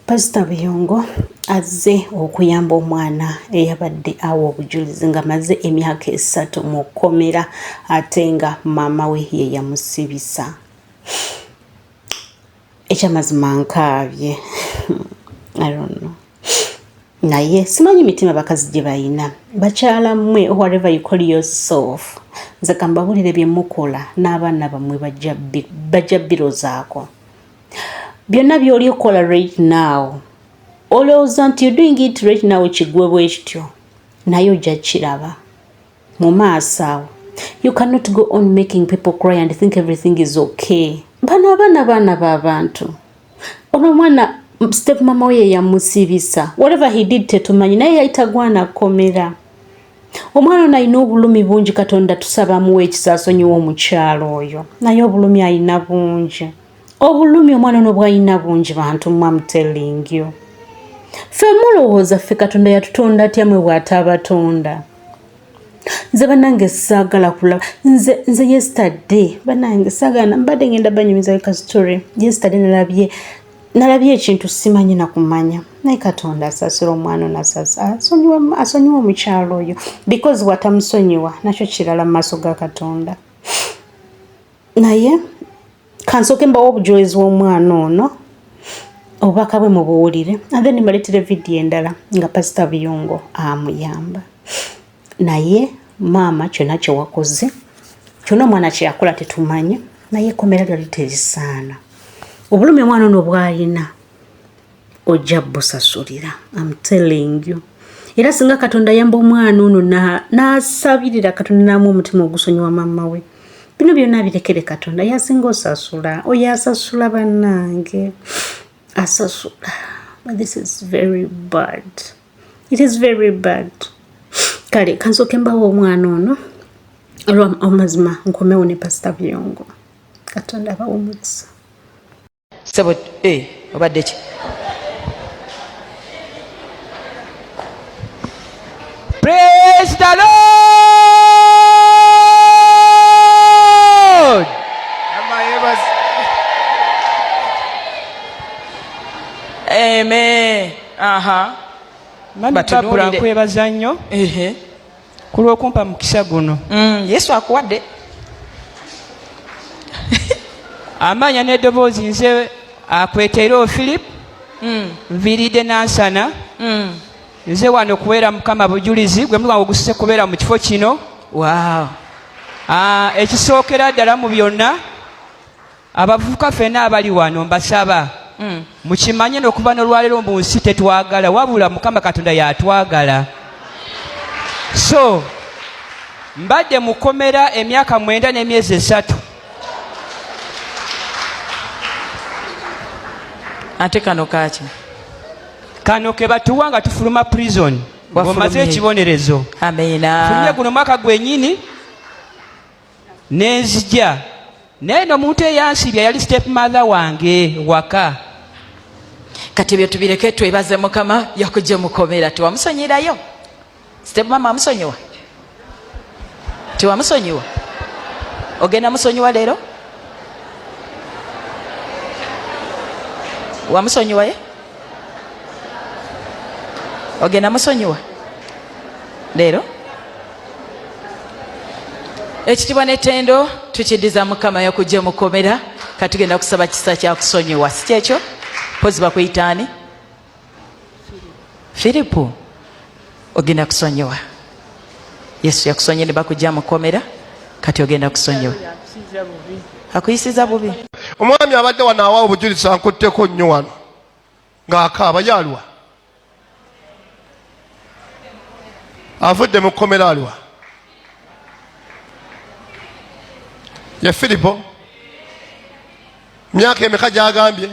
Pastor Biyongo azze okuyamba omwana eyabadde awa obujulizi nga maze emyaka 3 mu kkomera ate nga maama we ye yamusibisa. Ekyamazima nkaabye. I don't know. Naye simanyi mitima bakazi gye bayina. Bakyala mmwe, whatever you call yourself. Nze kambabulire bye mukola n'abaana bammwe bajja birozaako. Byonna by'oli okola right now. Olowooza nti you're doing it right now kigwe bwekityo. Naye ojja kiraba. Mu maaso awo. You cannot go on making people cry and think everything is okay. Bano abaana b'abantu. Ono mwana step mama we yamusibisa. Whatever he did tetumanyi naye yayitagwana kkomera. Omwana ono alina obulumi bungi Katonda tusaba muwe ekisa asonyiwa omukyalo oyo. Naye obulumi alina bungi. Obulumi omwana ono bwalina bungi bantu I'm telling you. Ffe mulowooza ffe Katonda yatutonda atya mwe bw'ataabatonda. Nze bannange saagala kulaba. Nze yesterday bannange saagala mbadde ngenda banyumiza ka story. Yesterday nalabye ekintu simanyi na kumanya. Naye Katonda asasula omwana ono asonyiwa omukyalo oyo. Because watamusonyiwa nakyo kirala mu maaso ga Katonda. Naye kansooke mbawa obujulizi bw'omwana ono obubaka bwe mubuwulire and then mbaleetere vidiyo endala nga Pastor Biyongo amuyamba. Naye maama kyonna kye wakoze kyonna omwana kye yakola tetumanyi naye ekkomera lyali terisaana. Obulumi omwana ono bwalina ojja busasulira. I'm telling you. Era singa Katonda yamba omwana ono n'asabirira Katonda n'amu omutima ogusonyiwa maama we. Bino byonna birekere Katonda yasinga osasula. Oyo asasula bannange. Asasula. But this is very bad. It is very bad. Kale kansooke mbawo omwana ono olwa amazima nkomewo ne Pastor Biyongo. Katonda abawe omukisa. Sebo obadde ki? Praise the Lord. Amen. Aha. Mami Babula nkwebaza nnyo. Ku lw'okumpa mukisa guno. Yesu akuwadde. Amanya n'eddoboozi nze akweteero Philip. Nviiridde Nansana. Nze wano kubeera Mukama bujulizi gwe mulwa ogusise kubeera mu kifo kino. Wow. Ekisookera ddala mu byonna abavubuka ffenna abali wano mbasaba. Mukimanye n'okuva n'olwaleero mu nsi tetwagala wabula Mukama Katonda yatwagala. So mbadde mu kkomera emyaka 9 n'emyezi 3. Ate kano kaaki? Kano ke batuwa nga tufuluma prison. Omaze ekibonerezo. Amina. Fulumye guno mwaka gwennyini nenzija. Naye n'omuntu eyansibya yali step mother wange waka. Kati bye tubireke twebaze Mukama yakujja mu kkomera tewamusonyirayo. Step mama amusonyiwa? Tewamusonyiwa? Ogenda musonyiwa leero? Wamusonyiwa ye? Ogenda musonyiwa leero? Ekitibwa n'ettendo tukiddiza Mukama yakujja mu kkomera katugenda kusaba kisa kya kusonyiwa si kyekyo? Pozi bakuyitaani? Filipu ogenda kusonyiwa. Yesu yakusonye ne bakujja mu kkomera kati ogenda kusonyiwa. Akuyisiza bubi. Omwami abadde wanaawa obujulizi ankutteko nnyo wano ng'akaaba yalwa. Avudde mu kkomera alwa. Ye Filipo myaka emeka gy'agambye?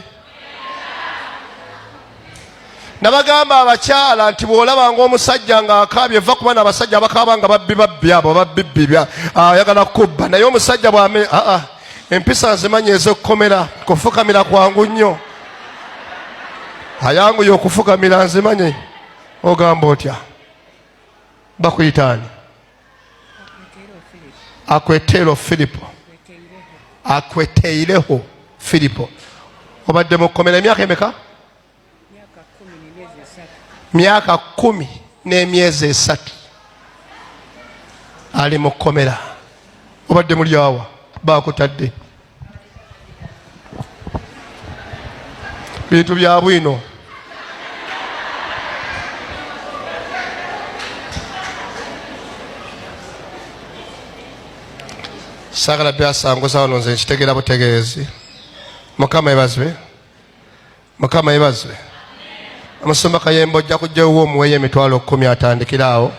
Nabagamba abakyala nti bw'olabanga omusajja ng'akaabye eva kuba n'abasajja abakaaba nga babbi abo babbi ayagala kubba naye omusajja bw'ame empisa nzimanyi ez'okkomera kufukamira kwangu nnyo. Ayanguye okufukamira nzimanyi ogamba otya? Bakuyitaani? Akweteero Filipo. Akweteireho Filipo. Obadde mu kkomera emyaka emeka? myaka 10 n'emyezi 3 ali mu kkomera. Obadde muli awa bakutadde bintu bya bwino. Sagala byasanguza wano nze nkitegera butegeezi. Mukama yebazwe. Mukama yebazwe. Amusumba Kayemba ojja kujja wo muweyo emitwalo 10 atandikira awo.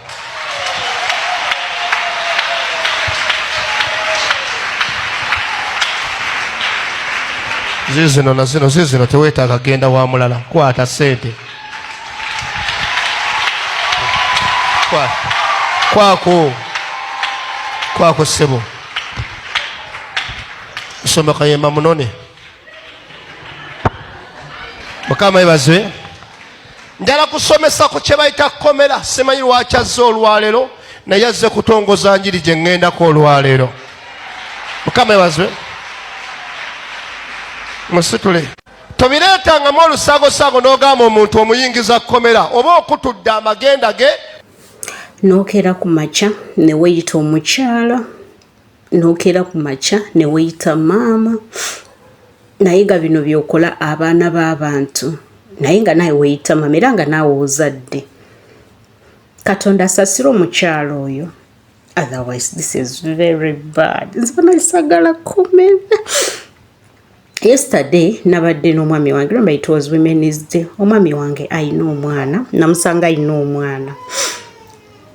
Zizino teweetaaga genda wa mulala. Kwata ssente. Kwako ssebo. Musumba Kayemba munone. Mukama yebazwe. Njala kusomesa ku kye bayita kkomera. Simanyi lwaki azze olwaleero naye azze kutongoza njiri gye ŋŋendako olwaleero. Mukama yebazwe. Musitule tobireetangamu olusaagoosaago n'ogamba omuntu omuyingiza kkomera oba okutudde amagenda ge. N'okeera ku makya ne weeyita omukyala, n'okeera ku makya ne weeyita maama, naye nga bino byokola abaana b'abantu, naye nga nawe weeyita maama era nga naawe ozadde. Katonda asasira omukyala oyo. Otherwise this is very bad. Nzibona isagala kkomera. Yesterday nabadde n'omwami wange. Remember it was Women's Day. Omwami wange ayina omwana, namusanga ayina omwana.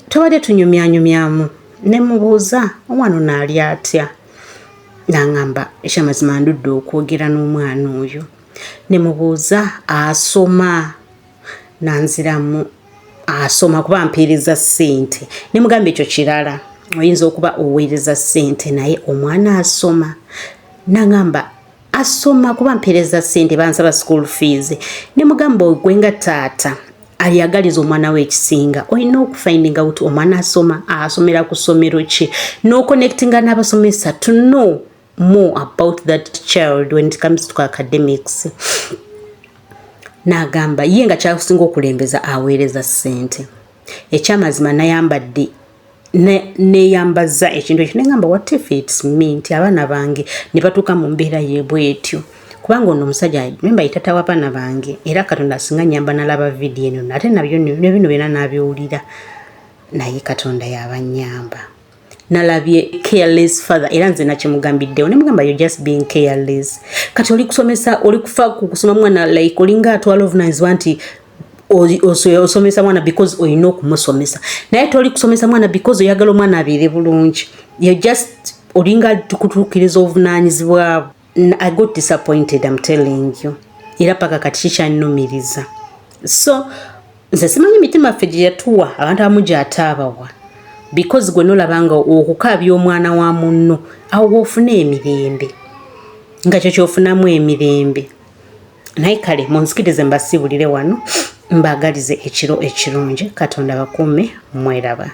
Tubadde tunyumyanyumyamu ne mubuuza omwana ono ali atya. N'aŋŋamba ekyamazima ndudde okwogera n'omwana oyo. Ne mubuuza asoma. Nanziramu asoma kuba mpeereza ssente. Ne mugamba ekyo kirala. Oyinza okuba oweereza ssente naye omwana asoma. N'aŋŋamba asoma kuba mpeereza ssente bansaba school fees. Ne mugamba ogwe nga taata ayagaliza omwana we ekisinga olina okufindinga out omwana asoma asomera ku ssomero ki n'oconnectinga n'abasomesa to know more about that child when it comes to academics. N'agamba ye nga kyakusinga okulembeza aweereza ssente. Ekyamazima nayambadde neyambaza ekintu ekyo negamba what if it's me nti abaana bange ne batuuka mu mbeera y'ebwetyo. Kubanga ono omusajja memba yitata w'abaana bange era Katonda asinga nyamba nalaba vidiyo eno ate nabyo bino byonna nabyowulira naye Katonda yabanyamba. Nalabye careless father era nze nakimugambiddewo ne mugamba you're just being careless. Kati oli kusomesa oli kufa kusoma mwana like olinga atwala ovunanyizibwa nti osomesa mwana because oyina okumusomesa naye toli kusomesa mwana because oyagala omwana abeere bulungi. You're just olinga kutuukiriza ovunanyizibwa. I got disappointed, I'm telling you. Era paka kati kikyannumiriza. So nze simanyi mitima ffe gye yatuwa abantu abamu gy'ataabawa because gwe nolabanga okukaabya omwana wa munno awo ofuna emirembe nga kyo kyofunamu emirembe. Naye kale munsikirize mbasibulire wano mbaagalize ekiro ekirungi. Katonda bakuume mweraba.